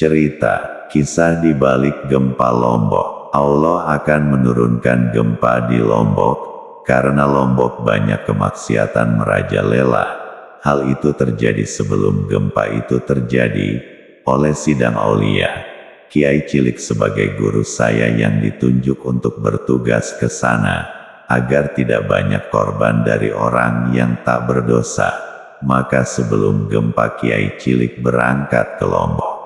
Cerita, kisah di balik gempa Lombok. Allah akan menurunkan gempa di Lombok, karena Lombok banyak kemaksiatan merajalela. Hal itu terjadi sebelum gempa itu terjadi. Oleh sidang aulia, Kiai Cilik sebagai guru saya yang ditunjuk untuk bertugas ke sana, agar tidak banyak korban dari orang yang tak berdosa. Maka sebelum gempa Kiai Cilik berangkat ke Lombok.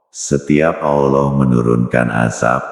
Setiap Allah menurunkan azab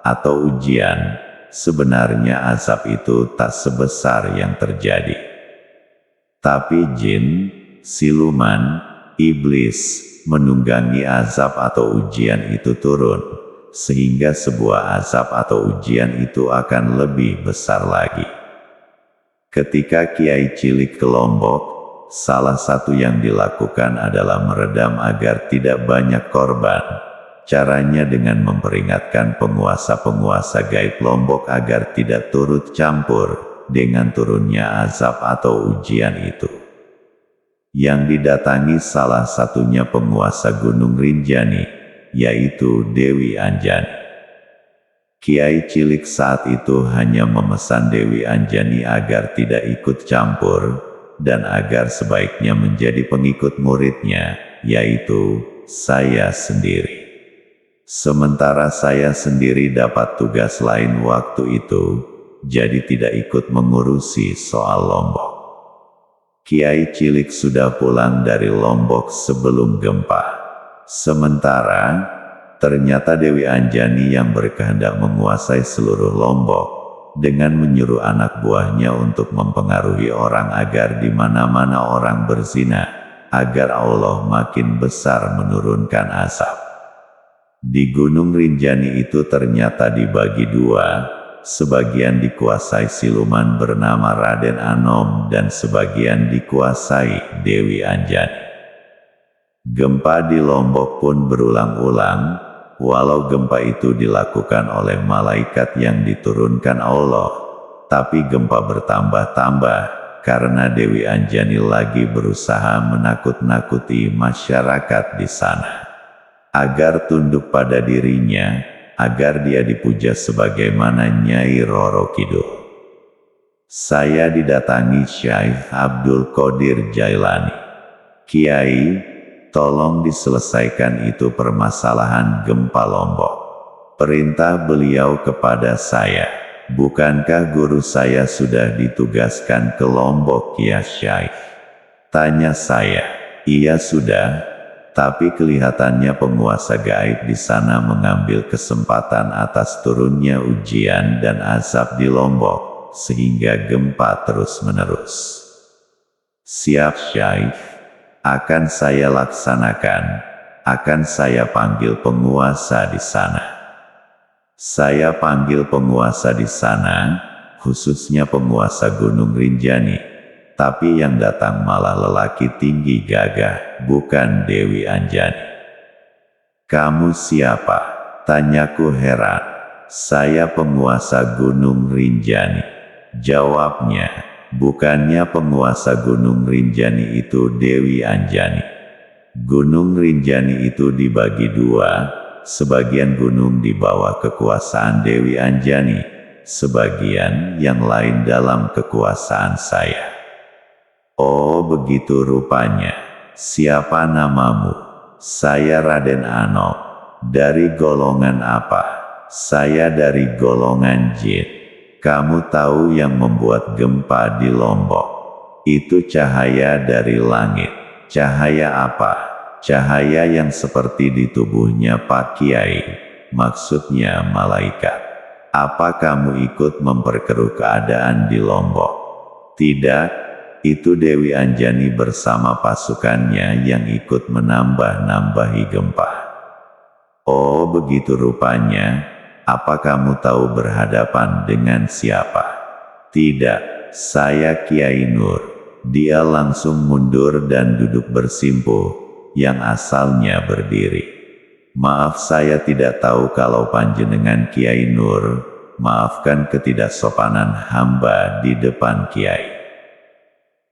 atau ujian, sebenarnya azab itu tak sebesar yang terjadi. Tapi jin, siluman, iblis, menunggangi azab atau ujian itu turun, sehingga sebuah azab atau ujian itu akan lebih besar lagi. Ketika Kiai Cilik ke Lombok, salah satu yang dilakukan adalah meredam agar tidak banyak korban. Caranya dengan memperingatkan penguasa-penguasa gaib Lombok agar tidak turut campur dengan turunnya azab atau ujian itu. Yang didatangi salah satunya penguasa Gunung Rinjani, yaitu Dewi Anjani. Kiai Cilik saat itu hanya memesan Dewi Anjani agar tidak ikut campur, dan agar sebaiknya menjadi pengikut muridnya, yaitu saya sendiri. Sementara saya sendiri dapat tugas lain waktu itu, jadi tidak ikut mengurusi soal Lombok. Kiai Cilik sudah pulang dari Lombok sebelum gempa. Sementara, ternyata Dewi Anjani yang berkehendak menguasai seluruh Lombok, dengan menyuruh anak buahnya untuk mempengaruhi orang agar di mana-mana orang berzina, agar Allah makin besar menurunkan azab. Di Gunung Rinjani itu ternyata dibagi dua, sebagian dikuasai siluman bernama Raden Anom dan sebagian dikuasai Dewi Anjani. Gempa di Lombok pun berulang-ulang. Walau gempa itu dilakukan oleh malaikat yang diturunkan Allah, tapi gempa bertambah-tambah, karena Dewi Anjani lagi berusaha menakut-nakuti masyarakat di sana, agar tunduk pada dirinya, agar dia dipuja sebagaimana Nyai Roro Kidul. Saya didatangi Syekh Abdul Qadir Jailani. Kiai, tolong diselesaikan itu permasalahan gempa Lombok. Perintah beliau kepada saya. Bukankah guru saya sudah ditugaskan ke Lombok ya Syekh? Tanya saya. Iya sudah, tapi kelihatannya penguasa gaib di sana mengambil kesempatan atas turunnya ujian dan azab di Lombok, sehingga gempa terus-menerus. Siap Syekh. Akan saya laksanakan, akan saya panggil penguasa di sana. Saya panggil penguasa di sana, khususnya penguasa Gunung Rinjani, tapi yang datang malah lelaki tinggi gagah, bukan Dewi Anjani. Kamu siapa? Tanyaku heran. Saya penguasa Gunung Rinjani. Jawabnya. Bukannya penguasa Gunung Rinjani itu Dewi Anjani. Gunung Rinjani itu dibagi dua, sebagian gunung di bawah kekuasaan Dewi Anjani, sebagian yang lain dalam kekuasaan saya. Oh begitu rupanya. Siapa namamu? Saya Raden Anom. Dari golongan apa? Saya dari golongan jin. Kamu tahu yang membuat gempa di Lombok? Itu cahaya dari langit. Cahaya apa? Cahaya yang seperti di tubuhnya Pak Kiai. Maksudnya malaikat. Apa kamu ikut memperkeruh keadaan di Lombok? Tidak, itu Dewi Anjani bersama pasukannya yang ikut menambah-nambahi gempa. Oh begitu rupanya. Apa kamu tahu berhadapan dengan siapa? Tidak, saya Kiai Nur. Dia langsung mundur dan duduk bersimpuh, yang asalnya berdiri. Maaf saya tidak tahu kalau panjenengan Kiai Nur, maafkan ketidaksopanan hamba di depan Kiai.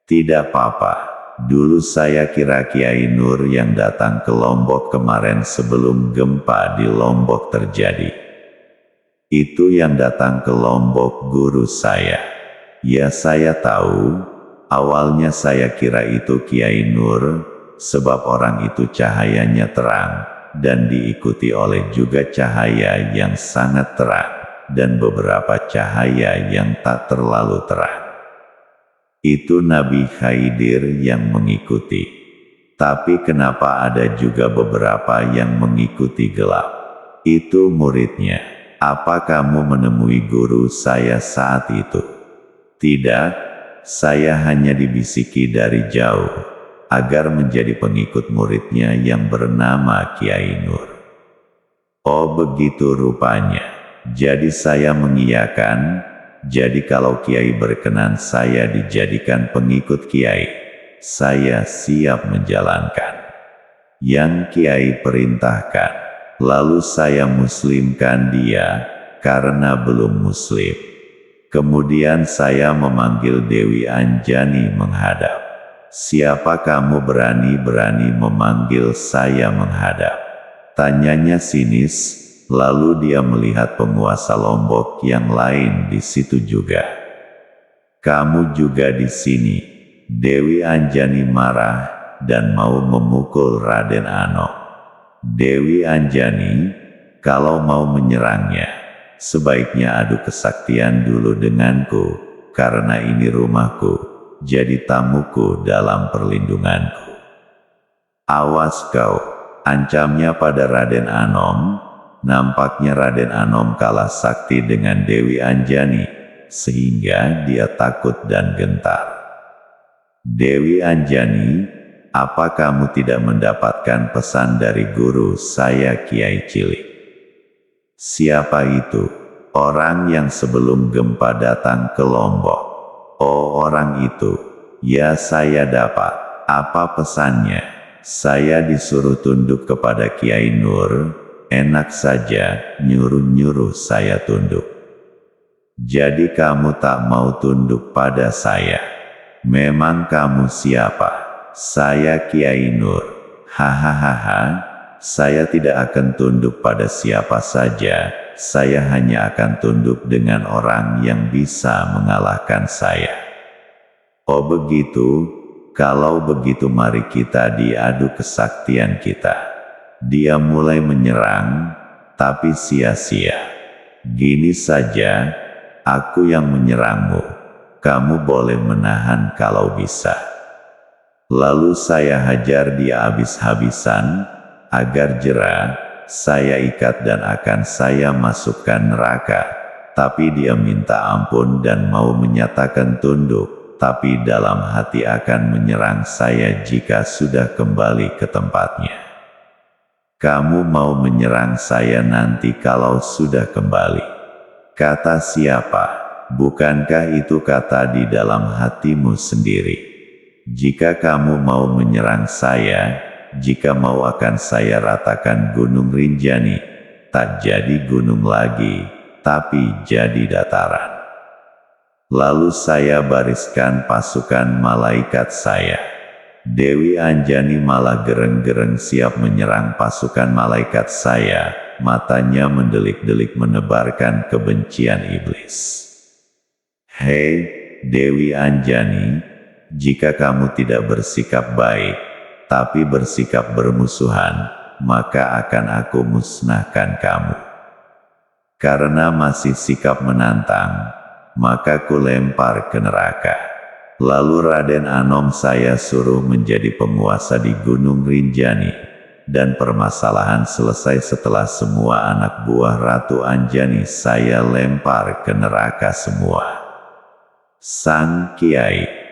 Tidak apa-apa, Dulu saya kira Kiai Nur yang datang ke Lombok kemarin sebelum gempa di Lombok terjadi. Itu yang datang ke Lombok guru saya. Ya saya tahu, awalnya saya kira itu Kiai Nur, sebab orang itu cahayanya terang, dan diikuti oleh juga cahaya yang sangat terang, dan beberapa cahaya yang tak terlalu terang. Itu Nabi Khidir yang mengikuti. Tapi kenapa ada juga beberapa yang mengikuti gelap? Itu muridnya. Apa kamu menemui guru saya saat itu? Tidak, saya hanya dibisiki dari jauh, agar menjadi pengikut muridnya yang bernama Kiai Nur. Oh begitu rupanya. Jadi saya mengiyakan. Jadi kalau Kiai berkenan saya dijadikan pengikut Kiai, saya siap menjalankan yang Kiai perintahkan. Lalu saya muslimkan dia, karena belum muslim. Kemudian saya memanggil Dewi Anjani menghadap. Siapa kamu berani-berani memanggil saya menghadap? Tanyanya sinis. Lalu dia melihat penguasa Lombok yang lain di situ juga. Kamu juga di sini. Dewi Anjani marah dan mau memukul Raden Anom. Dewi Anjani, kalau mau menyerangnya, sebaiknya adu kesaktian dulu denganku, karena ini rumahku, jadi tamuku dalam perlindunganku. Awas kau, ancamnya pada Raden Anom. Nampaknya Raden Anom kalah sakti dengan Dewi Anjani, sehingga dia takut dan gentar. Dewi Anjani, apa kamu tidak mendapatkan pesan dari guru saya Kiai Cilik? Siapa itu? Orang yang sebelum gempa datang ke Lombok. Oh orang itu. Ya saya dapat. Apa pesannya? Saya disuruh tunduk kepada Kiai Nur. Enak saja, nyuruh-nyuruh saya tunduk. Jadi kamu tak mau tunduk pada saya. Memang kamu siapa? Saya Kiai Nur. Hahaha, saya tidak akan tunduk pada siapa saja. Saya hanya akan tunduk dengan orang yang bisa mengalahkan saya. Oh begitu? Kalau begitu mari kita diadu kesaktian kita. Dia mulai menyerang, tapi sia-sia. Gini saja, aku yang menyerangmu. Kamu boleh menahan kalau bisa. Lalu saya hajar dia habis-habisan, agar jera, saya ikat dan akan saya masukkan neraka. Tapi dia minta ampun dan mau menyatakan tunduk, tapi dalam hati akan menyerang saya jika sudah kembali ke tempatnya. Kamu mau menyerang saya nanti kalau sudah kembali. Kata siapa? Bukankah itu kata di dalam hatimu sendiri? Jika kamu mau menyerang saya, jika mau akan saya ratakan Gunung Rinjani, tak jadi gunung lagi, tapi jadi dataran. Lalu saya bariskan pasukan malaikat saya. Dewi Anjani malah gereng-gereng siap menyerang pasukan malaikat saya, matanya mendelik-delik menebarkan kebencian iblis. Hei, Dewi Anjani, jika kamu tidak bersikap baik, tapi bersikap bermusuhan, maka akan aku musnahkan kamu. Karena masih sikap menantang, maka ku lempar ke neraka. Lalu Raden Anom saya suruh menjadi penguasa di Gunung Rinjani, dan permasalahan selesai setelah semua anak buah Ratu Anjani saya lempar ke neraka semua. Sang Kiai